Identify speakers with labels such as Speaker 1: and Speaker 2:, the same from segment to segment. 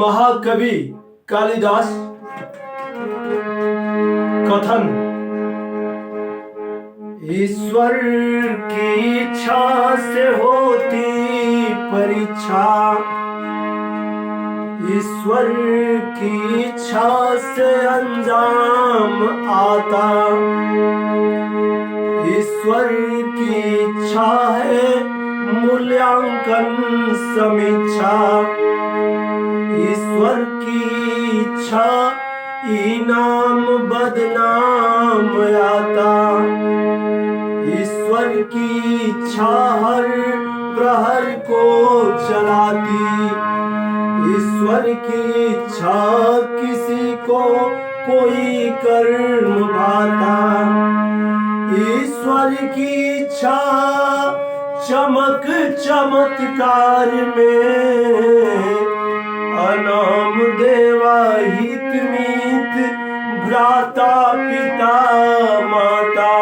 Speaker 1: महाकवि कालिदास कथन। ईश्वर की इच्छा से होती परीक्षा, ईश्वर की इच्छा से अंजाम आता। ईश्वर की इच्छा है मूल्यांकन समीक्षा, ईश्वर की इच्छा इनाम बदनाम आता। ईश्वर की इच्छा हर प्रहर को जलाती, ईश्वर की इच्छा किसी को कोई कर्म भाता। ईश्वर की इच्छा चमक चमत्कार में, अनाम देवा हित मीत भ्राता पिता माता।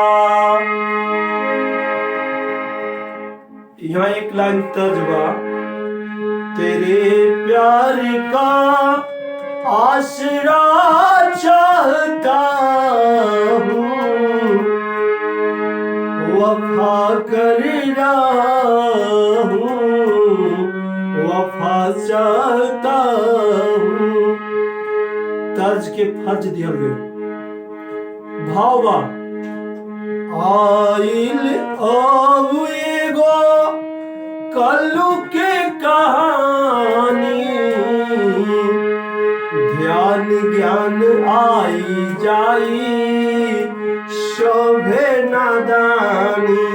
Speaker 1: यहाँ एक लाइन तर्जबा। तेरे प्यार का आसरा चाहता हूँ, वफा कर रहा हूँ, वफा चाहता हूँ। तर्ज के फर्ज दिया गए। भावा आइल अब एगो कल्लू के कहानी, ध्यान ज्ञान आई जाई शोभे नादानी।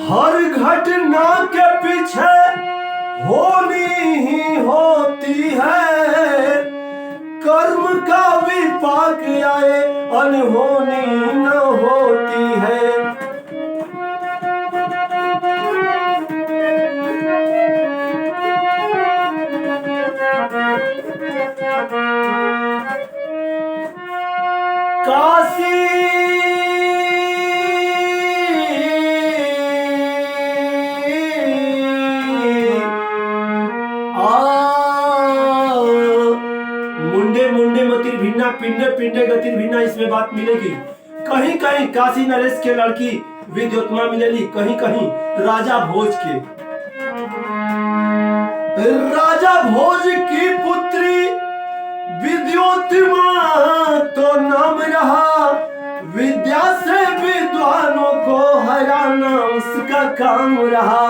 Speaker 1: हर घटना के पीछे होनी ही होती है, कर्म का विपाक आए अनहोनी न होती है। काशी मुंडे मुंडे मतिर भिन्ना पिंडे पिंडे गतिर भिन्ना, इसमें बात मिलेगी। कहीं कहीं काशी नरेश के लड़की विद्योत्मा मिलेगी, कहीं कहीं राजा भोज के। राजा भोज की पुत्री विद्योत्मा तो नाम रहा, विद्या से विद्वानों को हराना उसका काम रहा।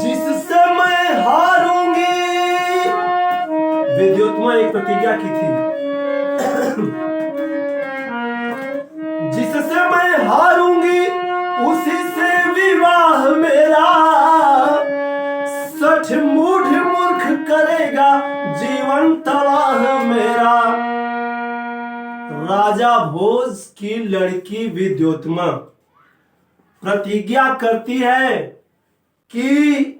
Speaker 1: जिससे मैं हारूंगी, विद्योत्मा एक प्रतिज्ञा की थी, जिससे मैं हारूंगी उसी से विवाह मेरा, सठ मूढ़ मूर्ख करेगा जीवन तबाह मेरा। राजा भोज की लड़की विद्योत्मा प्रतिज्ञा करती है कि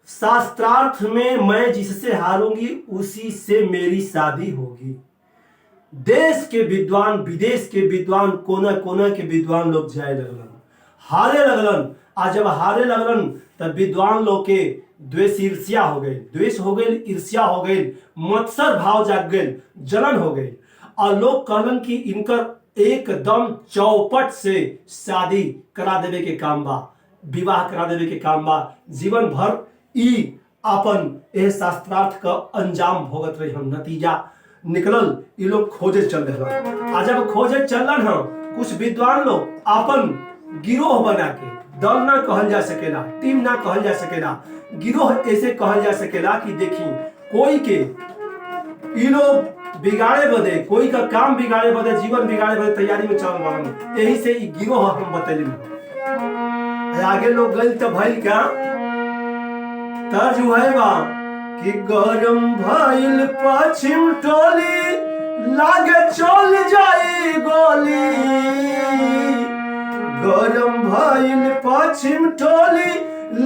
Speaker 1: शास्त्रार्थ में मैं जिससे हारूंगी उसी से मेरी शादी होगी। देश के विद्वान विदेश के विद्वान कोना कोना के विद्वान लोग जाए लगलन, हारे लगलन। आज जब हारे लगलन तब विद्वान लोग के द्वेष ईर्ष्या हो गई, द्वेष हो गई, ईर्ष्या हो गई, मत्सर भाव जाग गई, जलन हो गई। और लोग कहलन कि इनकर एकदम चौपट से शादी करा देवे के काम बा, विवाह करा देवे के काम बा। जीवन भर ई अपन एह शास्त्रार्थ का अंजाम भोगत रही हम। नतीजा निकलल ये लोग खोजे चल रहे। आज जब खोजे चलन हम, कुछ विद्वान लोग अपन गिरोह बना के, दल ना कहल जा सकेला, टीम ना कहल जा सकेला, गिरोह ऐसे कहल जा सकेला कि देखी कोई के ये लोग बिगाड़े बदे, कोई का काम बिगाड़े बदे, जीवन बिगाड़े बदे तैयारी में चल रहा। यही से ई गिरोह हम बतैली। आगे लोग गए तो भइल क्या तर्ज है बा कि गरम भइल पश्चिम टोली लागे चल जाई गोली, गरम भइल पश्चिम टोली,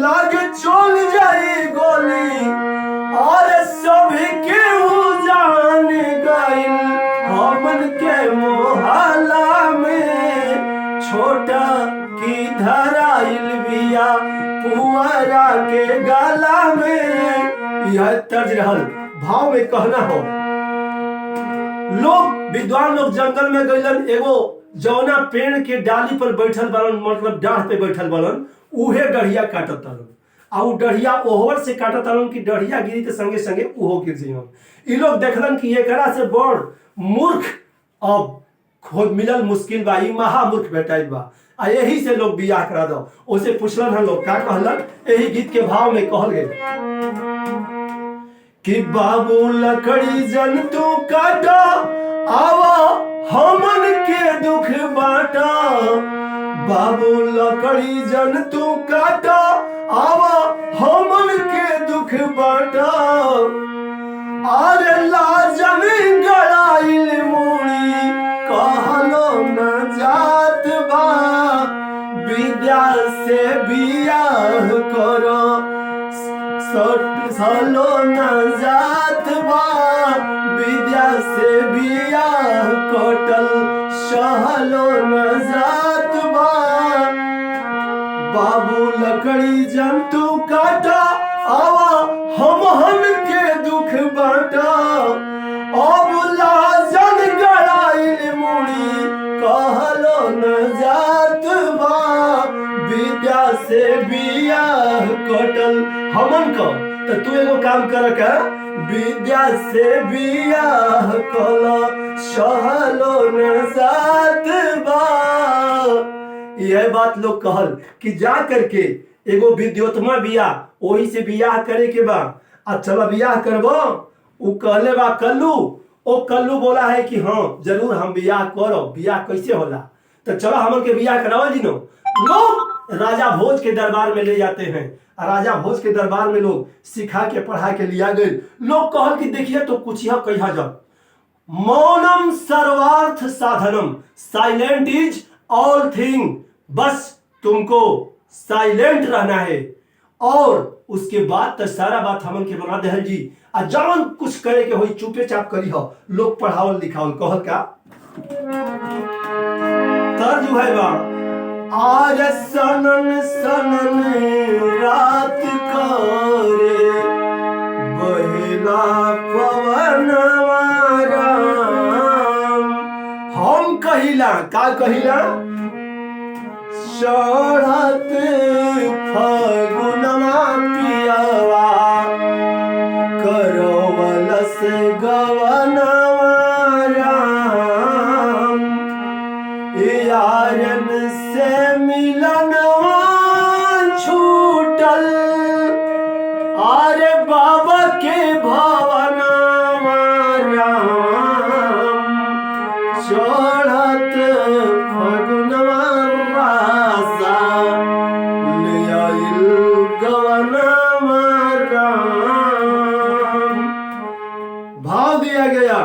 Speaker 1: लागे चल जाई गोली। और सभी केहू जान गइल हमन के मोहल्ला में, छोटा की धराइल बिया पुअरा के गाला में। यह तर्ज रहल। भाव में कहना हो, लोग विद्वान लोग जंगल में गइलन, एगो जौना पेड़ के डाली पर बैठल बालन, मतलब डाढ़ पे बैठल बालन, उहे डढ़िया काटत तालन। आ उ डढ़िया ओहवर से काटत तालन कि डढ़िया गिरी के संगे संगे उहो गिर जाइहन। इ लोग देखलन कि एकरा से बड़ मूर्ख अब खोज मिलल मुश्किल बा, इ महामूर्ख भेटाइल बा। आ यही से लोग बियाह करा दो। उसे पूछलन हम लोग का कहलन, यही गीत के भाव में कहल गए कि बाबू लकड़ी जंतु काटा, आवा हमन के दुख बाटा। बाबू लकड़ी जंतु काटा, आवा हमन के दुख बाटा। अरे लाजन गड़ाइल मुड़ी, कहलो न जात बा। विद्या से बियाह करो, सलो न जात बा। विद्या से बियाह कटल, सहलो न जात बा। बाबू लकड़ी जंतु काटा, आवा हमहन के दुख बाटा। अब लाजन गड़ाइल मुड़ी, कहलो न जात बा। विद्या से बियाह कटल हमन को। तो तू एगो काम कर का, विद्या से बियाह कलो, सहलो न जात बा। यह बात लोग कहल कि जा करके एगो विद्योत्मा बियाह, वही से बियाह करे के बा। आ चलो बियाह करबो, उ कहले बा कल्लू। ओ कल्लू बोला है कि हाँ जरूर हम बियाह करो। बियाह कैसे होला, तो चलो हमन के बियाह कराओ जी। नो लोग राजा भोज के दरबार में ले जाते हैं। राजा भोज के दरबार में लोग सिखा के पढ़ा के लिया गए। लोग कहल कि देखिए तो कुछ यह कहा जा, मौनम सर्वार्थ साधनम, साइलेंट इज ऑल थिंग। बस तुमको साइलेंट रहना है, और उसके बाद तो सारा बात हमन के बना दे जी। आ जवन कुछ करे के होई चुपे चाप करी हो। लोग पढ़ावल लिखावल कहल का तर्ज है बा, आज सनन सनन रात करे, बहेला पवनवा राम। हम कहिला का कहिला, चढ़त फगुनवा पियवा, करवलस गवनवा राम। यारन से मिलनवा छूटल, आरे बाबा के भवनवा राम। चढ़त फगुनवा रासा, ले आइल गवनवा राम। भाव दिया गया।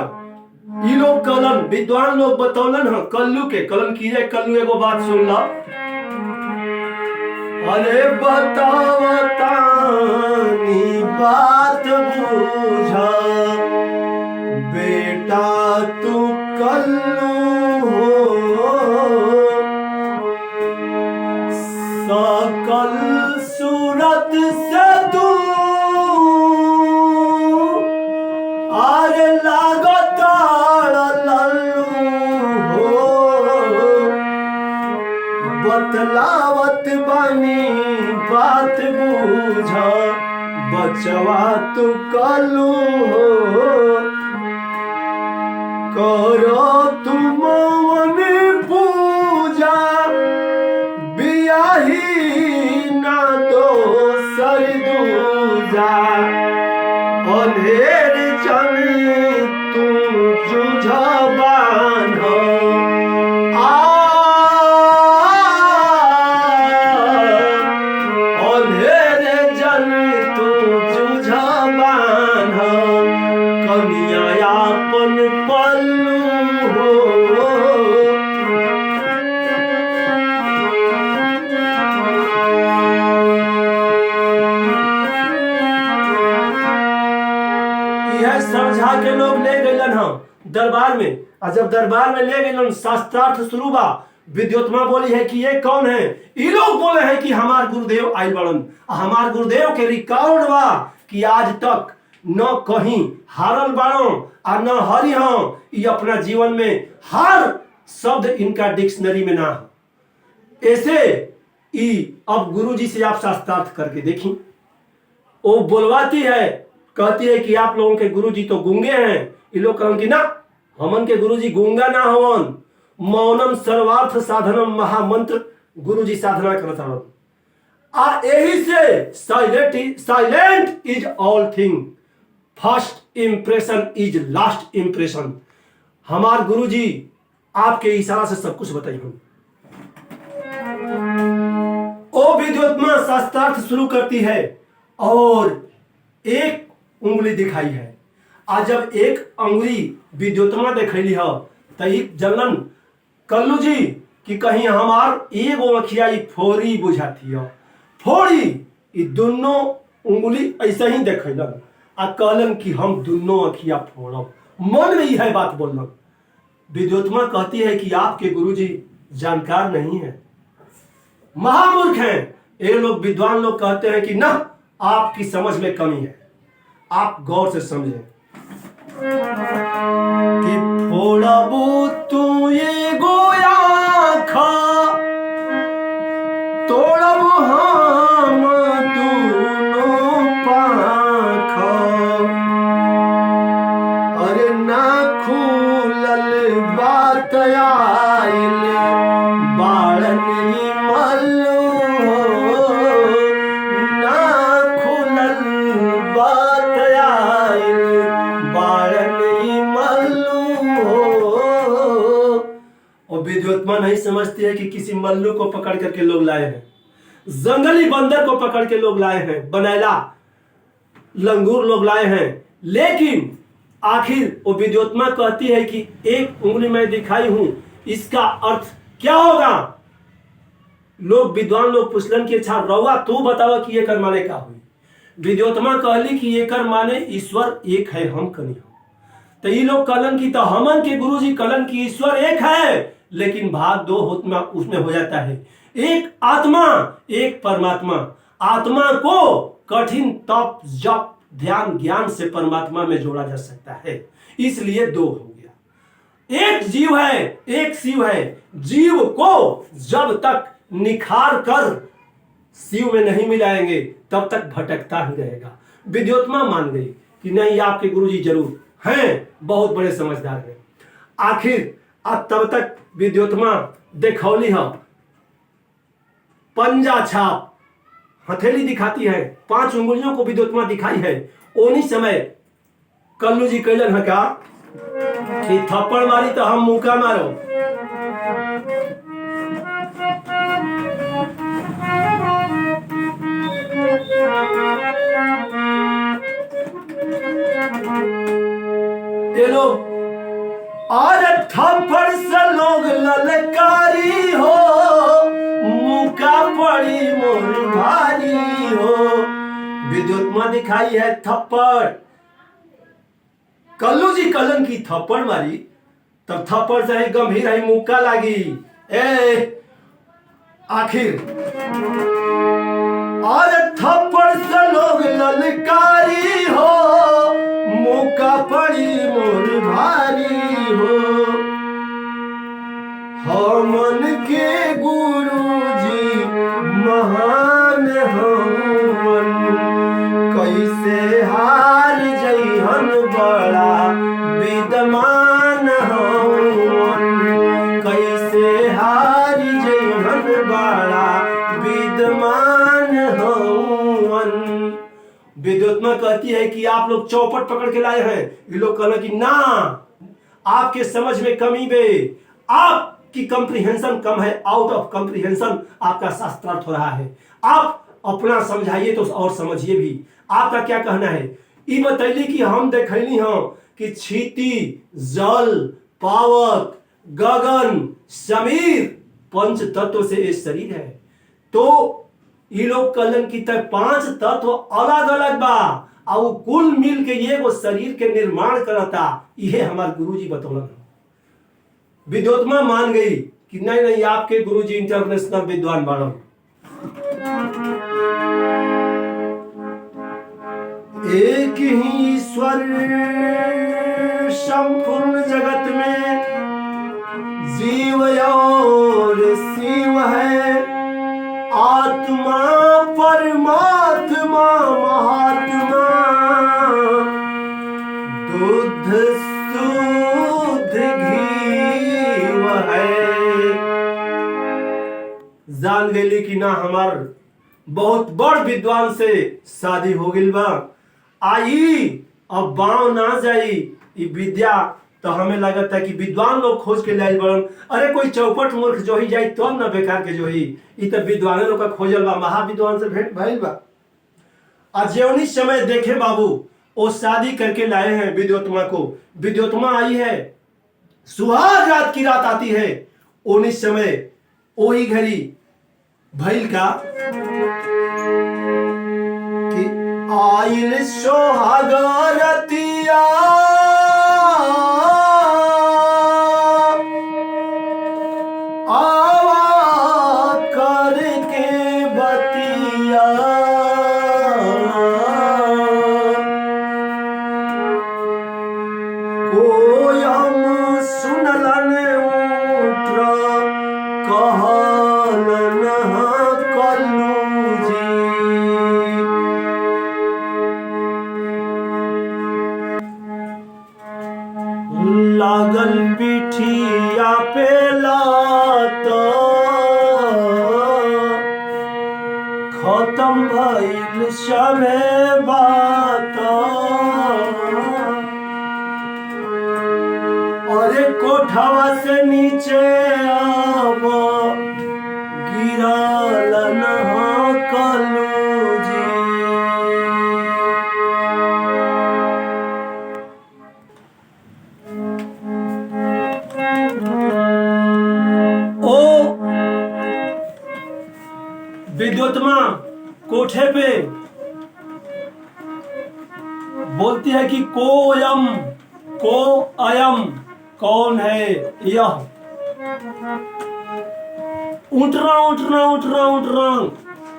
Speaker 1: ये लोग कलन विद्वान लोग बतौलन है कल्लू के, कलन की जाए। कल्लू एगो बात सुन ला, अरे बतावता नी बात बूझा, बेटा तू कल्लू हो। सकल सूरत से तू आरे लागता लल्लू हो। बतलावत बानी बात बूझा, बचवा तू कल्लू हो। करो तुम मन पूजा, बियाही ना तो सर दूजा। अंधेर चल तू जुझबान हो, अंधेर जल तू जुझबान हो। कनिया अपन पल्लू यह समझा के लोग ले गए हम दरबार में। और जब दरबार में ले गए शास्त्रार्थ शुरू बा, विद्योत्मा बोली है कि ये कौन है? ये लोग बोले हैं कि हमार गुरुदेव आइल बड़न। हमार गुरुदेव के रिकॉर्ड बा कि आज तक न कहीं हारल बाड़ो और न हरी हो। ये अपना जीवन में हर शब्द इनका डिक्शनरी में ना हो। ऐसे अब गुरुजी से आप शास्त्रार्थ करके देखी। वो बोलवाती है, कहती है कि आप लोगों के गुरुजी तो गूंगे हैं। ये लोग कहन कि ना, हमन के गुरुजी गूंगा ना हवन। मौनम सर्वार्थ साधनम महामंत्र गुरुजी साधना करता हूं। यही से silent is all thing, first impression is last impression. हमार गुरुजी आपके इशारा से सब कुछ बताइए। ओ विद्योत्मा शास्त्रार्थ शुरू करती है और एक उंगली दिखाई है। आज जब एक अंगुली विद्योत्मा दिखैली है तई जनन कल्लू जी कि कहीं हमार एगो अखिया फोड़ी बुझाती है। फोड़ी ये दोनों उंगली ऐसे ही देखलन आ कहलन कि हम दोनों अखिया फोड़ब। मन में यह बात बोलन। विद्योत्मा कहती है कि आपके गुरुजी जानकार नहीं है, महामूर्ख हैं। ये लोग विद्वान लोग कहते हैं कि ना, आपकी समझ में कमी है, आप गौर से समझें कि फोड़बू तू ये गोया खा, तोड़बू हम दोनों पाखा। अरे ना खुलल बात आइल बाड़न मल्लू, ना खुलल बात आइल बाड़न मल्लू। और विद्योत्मा नहीं समझती है कि किसी मल्लू को पकड़ करके लोग लाए हैं, जंगली बंदर को पकड़ के लोग लाए हैं, बनैला लंगूर लोग लाए हैं। लेकिन आखिर वो विद्योत्मा कहती है कि एक उंगली मैं दिखाई हूं, इसका अर्थ क्या होगा? लोग विद्वान लोग पूछलन कि अच्छा रउआ तू बतावा कि एकर माने का हुई। विद्योत्मा कहली कि एकर माने ईश्वर एक है, हम कनी हो। तो ये लोग कहलन कि तो हमन के गुरुजी कहलन कि ईश्वर एक है लेकिन भाग दो उसमें हो जाता है, एक आत्मा एक परमात्मा। आत्मा को कठिन तप जप ध्यान ज्ञान से परमात्मा में जोड़ा जा सकता है, इसलिए दो हो गया। एक जीव है एक शिव है। जीव को जब तक निखार कर शिव में नहीं मिलाएंगे तब तक भटकता ही रहेगा। विद्योत्मा मान गई कि नहीं, आपके गुरुजी जरूर हैं, बहुत बड़े समझदार हैं। आखिर अब तब तक विद्योत्मा देखौली है, पंजा छाप हथेली दिखाती है, 5 उंगलियों को विद्योत्मा दिखाई है। ओनी समय कल्लू जी कहलन है क्या कि थप्पड़ मारी तो हम मुका मारो। ये लोग और थप्पड़ से लोग ललकारी हो, मुका पड़ी मोर भारी हो। विद्योत्मा दिखाई है थप्पड़। कल्लू जी कलन की थप्पड़ मारी, तब थप्पड़ से ही गंभीर है मुक्का लागी। आखिर और थप्पड़ से लोग ललकारी हो, मुक्का पड़ी मोर भारी हो। हमन के गुरुजी महान हवन, कैसे हार जइहन बड़ा विद्वान हवन, कैसे हार जइहन बड़ा विद्वान हवन। विद्योत्मा कहती है कि आप लोग चौपट पकड़ के लाए हैं। ये लोग कहना कि ना, आपके समझ में कमी बे, आपकी कंप्रीहेंशन कम है, आउट ऑफ कंप्रीहेंशन आपका शास्त्रार्थ हो रहा है। आप अपना समझाइए तो और समझिए भी। आपका क्या कहना है? ये बतैली कि हम देखैली हूं कि क्षिति जल पावक गगन समीर पंच तत्व से ये शरीर है। तो ये लोग कहलन कि 5 तत्व अलग अलग बा, और वो कुल मिल के ये वो शरीर के निर्माण करता। ये हमारे गुरुजी बतौलन। विद्योत्मा मान गई कि नहीं नहीं आपके गुरुजी इंटरनेशनल विद्वान बाड़न। एक ही ईश्वर संपूर्ण जगत में जीव और शिव है, आत्मा परमात्मा महात्मा, दूध शुद्ध घी है। जान गई कि ना हमार बहुत बड़ विद्वान से शादी हो गई बा, आई अब बाँव ना जाई ये विद्या। तो हमें लगता है कि विद्वान लोग खोज के लाइल बड़न। अरे कोई चौपट मूर्ख जो ही जाई तो ना बेकार के जो ही ये तो विद्वान लोग का खोजल बा, महाविद्वान से भेंट भइल बा। अजौनी समय देखे बाबू वो शादी करके लाए हैं विद्योत्मा को। विद्योत्मा आई है, सुहाग रात की रात आती है। उन्हीं समय वही घड़ी भइल का कि आइल सुहाग रतिया, लागल पिठिया पे लात, खत्म भइल सभे बात। अरे कोठवा से नीचे अब गिरल नहा कलूजी। विद्योत्मा कोठे पे बोलती है कि कोयम को अयम, कौन है यह? उठरा उठरा उठरा उठरा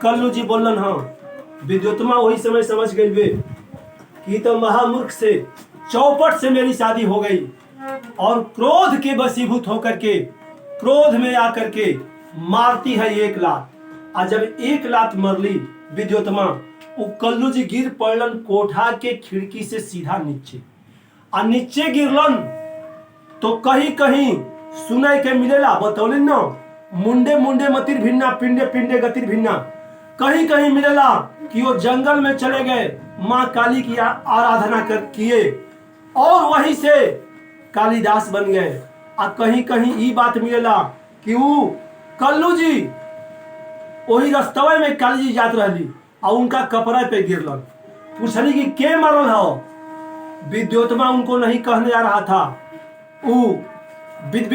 Speaker 1: कल्लू जी बोलन। हाँ, विद्योत्मा वही समय समझ गई वे कि तो महामूर्ख से चौपट से मेरी शादी हो गई, और क्रोध के वशीभूत होकर के क्रोध में आकर के मारती है एक लात। और जब एक लात मरली विद्योत्मा, वो कल्लू जी गिर पड़लन कोठा के खिड़की से सीधा नीचे। आ नीचे गिरलन तो कहीं कहीं सुनाई के मिलेला, बतौले न मुंडे मुंडे मतिर भिन्ना, पिंडे पिंडे गतिर भिन्ना। कहीं कहीं मिलेला कि वो जंगल में चले गए, माँ काली की आराधना कर किए और वहीं से कालिदास बन गए। और कहीं कहीं ये बात मिलेला कि वो कल्लू जी वही रास्तवे में काली जी जात रही और उनका कपड़ा पे गिरलन। पूछली कि के मरल हो? विद्योत्मा उनको नहीं कहने आ रहा था। विद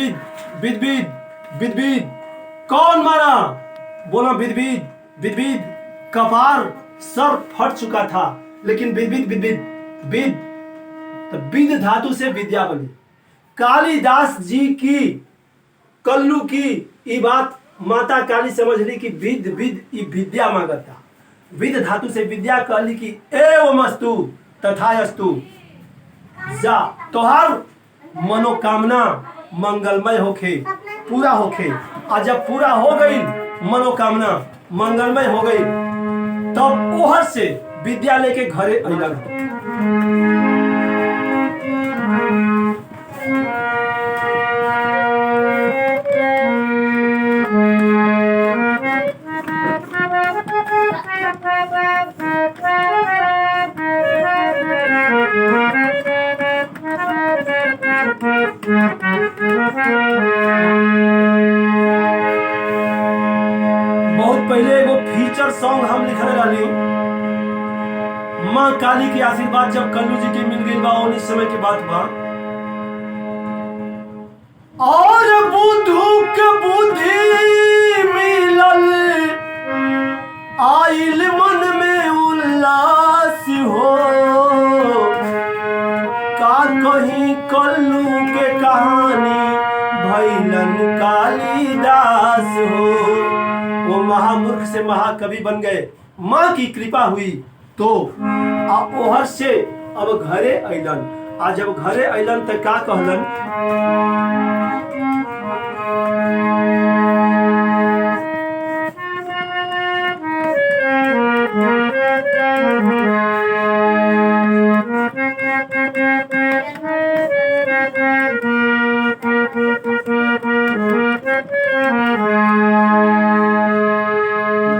Speaker 1: विद कौन मारा? बोला विद विद। कपार सर फट चुका था, लेकिन विद तो विद धातु से विद्या बनी। कालिदास जी की कल्लू की ये बात माता काली समझ ली कि विद विद्या मांगता। विद धातु से विद्या कहली कि एवमस्तु तथास्तु, जा तोहार मनोकामना मंगलमय होखे, पूरा होखे। और जब पूरा हो गई मनोकामना मंगलमय हो गई, तब ओहर से विद्या लेके घरे अइलन। बहुत पहले एगो फीचर सॉन्ग हम लिखले रहनी। माँ काली के आशीर्वाद जब कल्लू जी के मिल गई बा, उस समय की बात बा। और बुद्धू के बुद्धि मिलल, आइल मन में उल्लास, दास हो, का कहीं कल्लू के कहानी भैलन कालिदास हो। वो महामूर्ख से महाकवि बन गए, माँ की कृपा हुई तो आप ओहर से अब घरे अलन। आज जब घरे अलन तो का कहलन,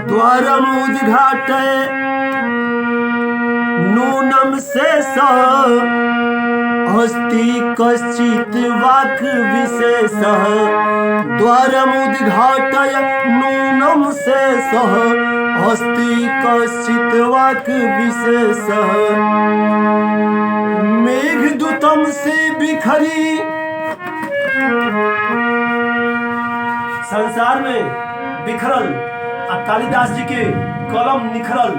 Speaker 1: द्वारम उद्घाटे नूनम शेष, अस्ति कश्चित् वाक् विशेष। द्वारम उद्घाटय नूनम शेष, अस्ति कश्चित् वाक् विशेष। मेघदूतम से बिखरी, संसार में बिखरल कालिदास जी के कलम निखरल।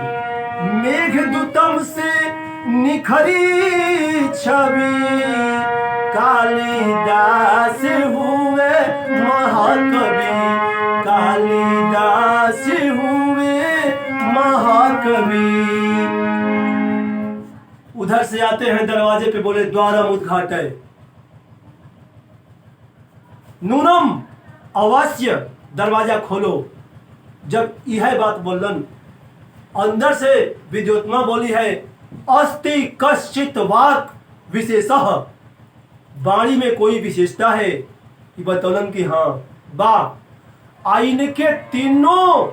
Speaker 1: मेघदूतम से निखरी छवि, कालिदास हुए महाकवि, कालिदास हुए महाकवि। उधर से आते हैं दरवाजे पे, बोले द्वारम उद्घाटय नूनम, अवश्य दरवाजा खोलो। जब यह बात बोलन, अंदर से विद्योत्मा बोली है, अस्ति कश्चित् वाक् विशेषः, वाणी में कोई विशेषता है। ये बतौलन की हाँ बा, आईने के तीनों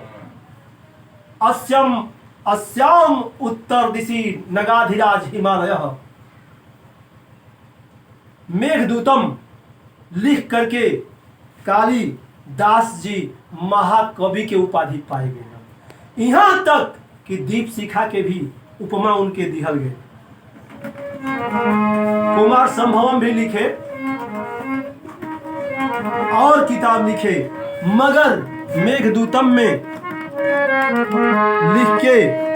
Speaker 1: अस्यम अस्याम उत्तर दिशि नगाधिराज हिमालय। मेघदूतम लिख करके कालिदास जी महाकवि के उपाधि पाए गए। यहाँ तक कि दीप शिखा के भी उपमा उनके दिहल गए। कुमार संभवम भी लिखे और किताब लिखे, मगर मेघदूतम में लिख के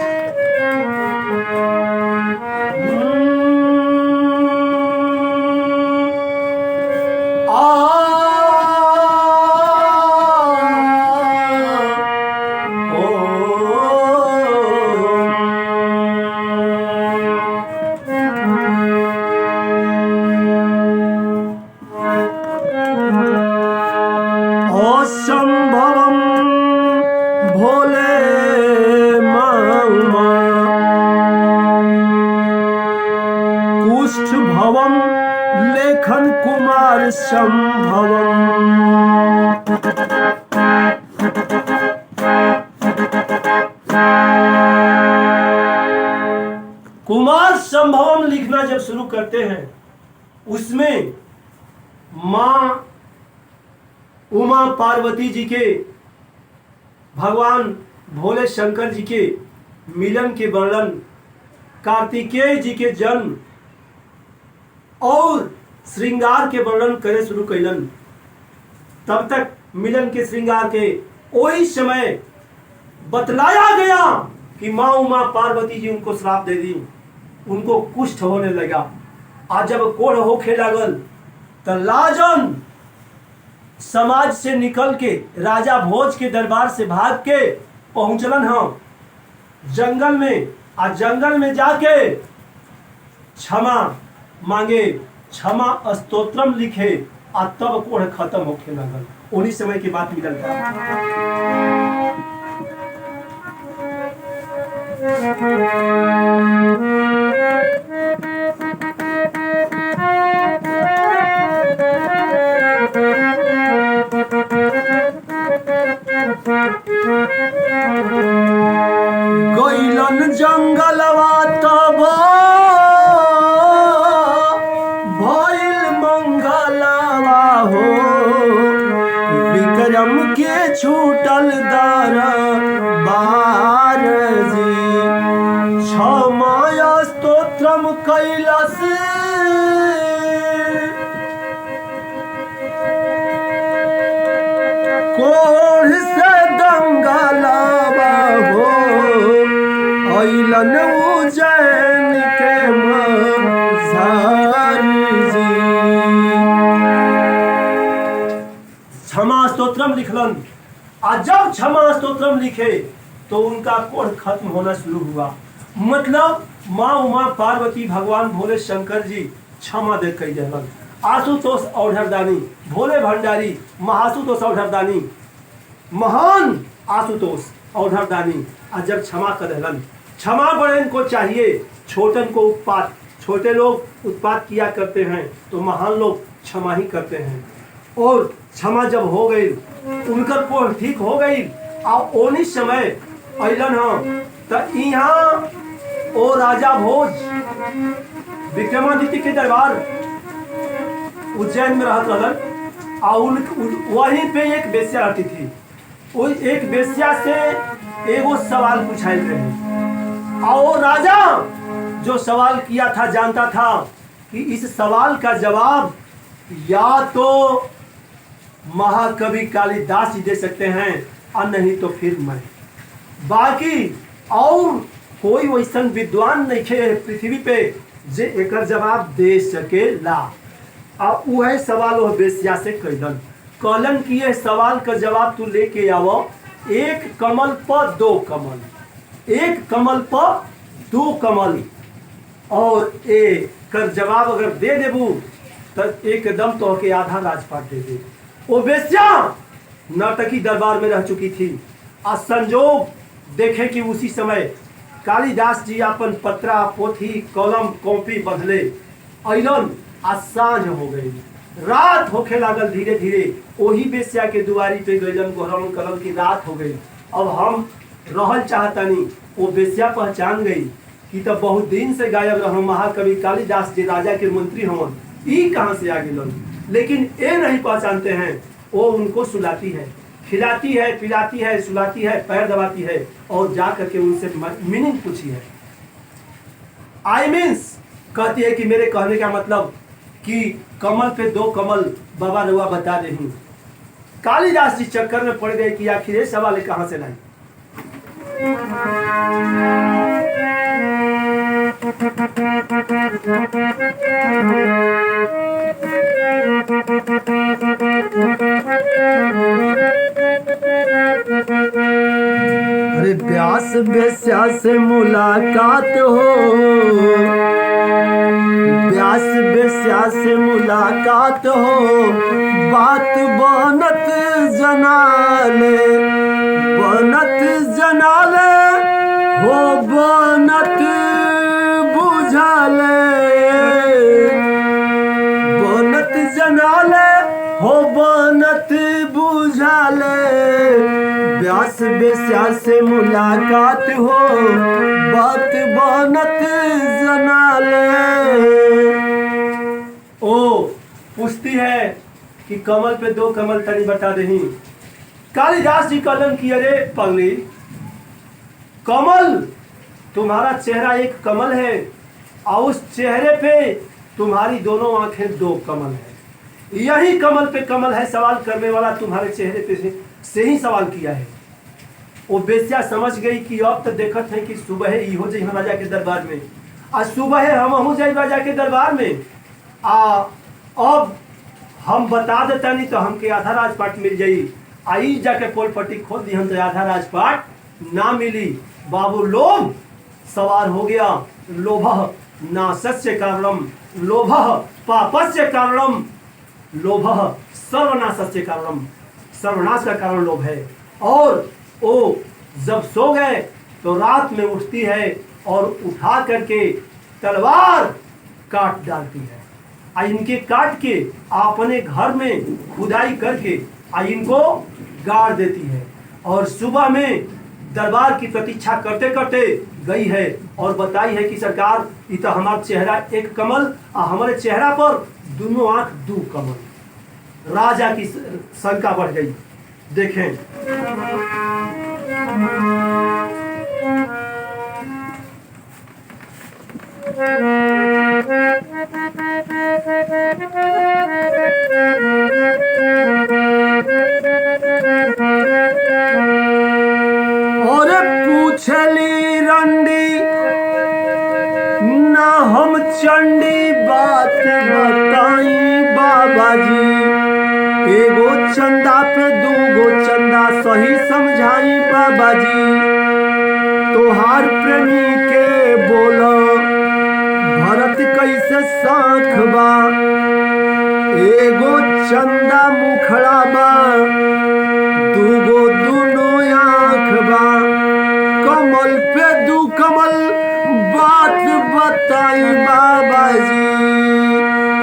Speaker 1: असंभवम भोले मामा, कुष्ठ भवम लेखन कुमार संभवम। कुमार संभवम लिखना जब शुरू करते हैं, उसमें मां उमा पार्वती जी के, भगवान भोले शंकर जी के मिलन के वर्णन, कार्तिकेय जी के जन्म और श्रृंगार के वर्णन करे शुरू कैलन। तब तक मिलन के श्रृंगार के वही समय बतलाया गया कि माँ उमा पार्वती जी उनको श्राप दे दी, उनको कुष्ठ होने लगा। आज जब कोढ़ होखे लागल तो लाजन समाज से निकल के राजा भोज के दरबार से भाग के पहुंचलन हम जंगल में। आज जंगल में जाके क्षमा मांगे, क्षमा स्तोत्रम लिखे, आ तब कोढ़ खत्म होके लगल। उन्हीं समय की बात मिलल गईलन जंगलवा तब भइल मंगलवा हो, विक्रम के छूटल दरबार जी। क्षमा स्तोत्रम कैलस कोढ़ से दंगलवा हो, अइलन उजय स्तोत्रम लिखलन। आज जब क्षमा स्तोत्रम लिखे तो उनका कोढ़ खत्म होना शुरू हुआ। मतलब माँ उमा पार्वती, भगवान भोले शंकर जी क्षमा दे कही जलन। आशुतोष औढ़रदानी, भोले भंडारी, महासुतोष औढ़रदानी, महान आशुतोष औढ़रदानी आज जब क्षमा कर दहलन। क्षमा बड़े को चाहिए, छोटन को उत्पात। छोटे लोग उत्पात किया करते हैं तो महान लोग क्षमा ही करते हैं। और क्षमा जब हो गई, उनकर कोढ़ ठीक हो गई। और ओनी समय अलन हम त यहाँ ओ राजा भोज विक्रमादित्य के दरबार उज्जैन में रहत रहलन। और वहीं पे एक बेस्या रहती थी। वो एक बेस्या से एगो सवाल पूछाई रहे और राजा जो सवाल किया था जानता था कि इस सवाल का जवाब या तो महाकवि कालिदास जी दे सकते हैं और नहीं तो फिर मैं। बाकी और कोई वैसा विद्वान नहीं है पृथ्वी पे जे एकर जवाब दे सके ला। और वह सवाल वह बेस्या से कैलन। कलन की यह सवाल का जवाब तू लेके आवो। एक कमल पर दो कमल, एक कमल पर दो कमल। और ए कर जवाब अगर दे देबू तो एकदम तो के आधा राजपाट दे दे। वो बेस्या नाटकी दरबार में रह चुकी थी। और संजोग देखे कि उसी समय कालिदास जी अपन पत्रा पोथी कलम कॉपी बदले अलन। आज सांझ हो गई, रात होखे लागल। धीरे धीरे वही बेस्या के दुआरी पे गैलन गोहरम कलम की रात हो गई। अब हम रहल चाहतनी। वो बेस्या पहचान गई कि तब बहुत दिन से गायब रहो महाकवि कालिदास जी राजा के मंत्री हमन, ई कहाँ से आ गए। लेकिन ये नहीं पहचानते हैं। वो उनको सुलाती है, खिलाती है, पिलाती है, सुलाती है, पैर दबाती है और जा करके उनसे मीनिंग पूछी है। आई मीन्स कहती है कि मेरे कहने का मतलब कि कमल पे दो कमल बाबा रुआ बता रही। कालिदास जी चक्कर में पड़ गए कि आखिर ये सवाल कहाँ से लाई। अरे व्यास बेस्या से मुलाकात हो, व्यास बेस्या से मुलाकात हो, बात बनत जनाले, बनत जनाले हो, बनत बुझाले, बनत जनाले हो, बनत बुझाले। व्यास बेस्या से मुलाकात हो, बात बनत जनाले। ओ पूछती है कि कमल पे दो कमल तनी बता दही। कालिदास जी कलन की अरे पगली, कमल तुम्हारा चेहरा एक कमल है और उस चेहरे पे तुम्हारी दोनों आंखें दो कमल है। यही कमल पे कमल है। सवाल करने वाला तुम्हारे चेहरे पे से ही सवाल किया है। वो बेस्या समझ गई कि अब तो देखत है कि सुबह ही हो जाए राजा के दरबार में। आज सुबह हम हो जाए राजा के दरबार में। अब हम बता देता नहीं तो हमके आधा राजपाट मिल जाई। आई जाके पोल पट्टी खोल दी हम तो आधा राजपाट ना मिली। बाबू लोभ सवार हो गया। लोभ नाशस्य कारणम, लोभ पापस्य कारणम, लोभ सर्वनाशस्य कारणम। सर्वनाश का कारण लोभ है। और वो जब सो गए तो रात में उठती है और उठा करके तलवार काट डालती है। इनके काट के अपने घर में खुदाई करके इनको गाड़ देती है। और सुबह में दरबार की प्रतीक्षा करते करते गई है और बताई है कि सरकार ये तो हमारा चेहरा एक कमल और हमारे चेहरा पर दोनों आंख दो कमल। राजा की शंका बढ़ गई। देखें और पूछली रंडी ना हम चंडी बात बताई बाबा जी। एगो चंदा पे दूगो तोहार प्रेमी के बोला भरत कैसे साख बा एगो चंदा मुखड़ा बा दूगो दुनो आँख बा कमल पे दू कमल बात बताई बाबा जी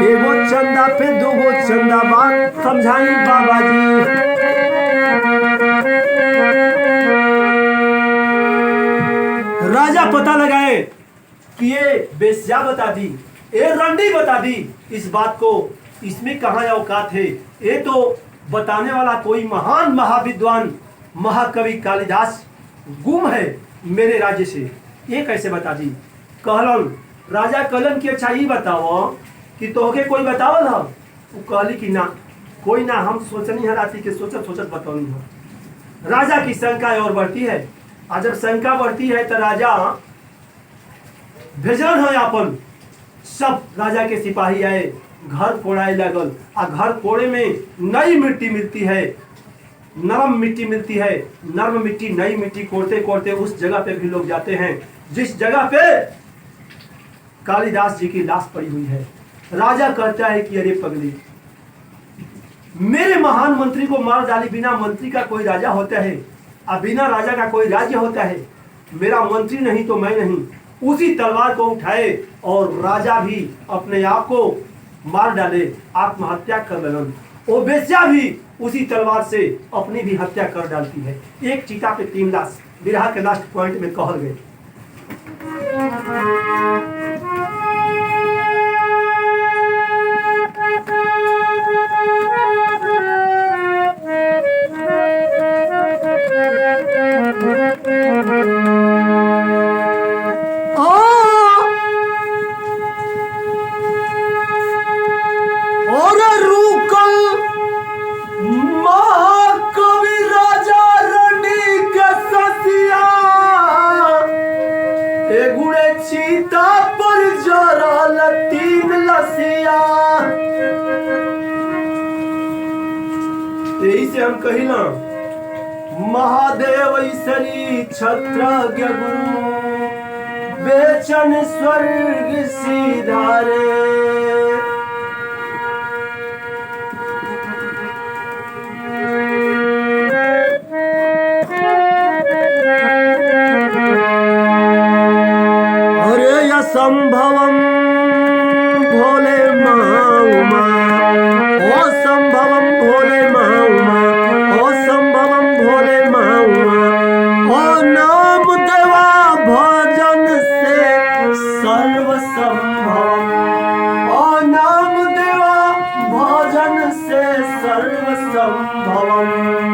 Speaker 1: एगो चंदा पे दूगो चंदा बात समझाई बाबा जी। राजा पता लगाए कि ये बेस्या बता दी, ये रंडी बता दी इस बात को, इसमें कहाँ औकात है। ये तो बताने वाला कोई महान महाविद्वान महाकवि कालिदास गुम है मेरे राज्य से, ये कैसे बता दी। कहलन राजा कहलन कि अच्छा ये बताओ कि तोहके कोई बतावल है। वो कहली कि ना कोई ना, हम सोचनी है राती के सोचत सोचत बतानी है। राजा की शंका और बढ़ती है, और जब शंका बढ़ती है तो राजा भेजन है अपन सब राजा के सिपाही आए, घर कोड़ाए लगल। और घर कोड़े में नई मिट्टी मिलती है, नरम मिट्टी मिलती है, नरम मिट्टी नई मिट्टी कोड़ते कोड़ते उस जगह पे भी लोग जाते हैं जिस जगह पे कालिदास जी की लाश पड़ी हुई है। राजा कहता है कि अरे पगली, मेरे महान मंत्री को मार डाली, बिना मंत्री का कोई राजा होता है, अब बिना राजा का कोई राज्य होता है। मेरा मंत्री नहीं तो मैं नहीं। उसी तलवार को उठाए और राजा भी अपने आप को मार डाले, आत्महत्या कर लगन। वो बेस्या भी उसी तलवार से अपनी भी हत्या कर डालती है। एक चीता पे 3 लाश, बिरहा के लास्ट पॉइंट में कहल गए। चीता पर जरल 3 लसिया, यही से हम कहिला महादेव ईश्वरी क्षत्रज्ञ गुरु बेचन स्वर्ग सिधारे। संभवम भोले माउमा ओ संभवम भोले माउमा ओ संभवम भोले माउमा ओ नाम देवा भजन से सर्व संभवम ओ नाम देवा भजन से सर्व संभवम।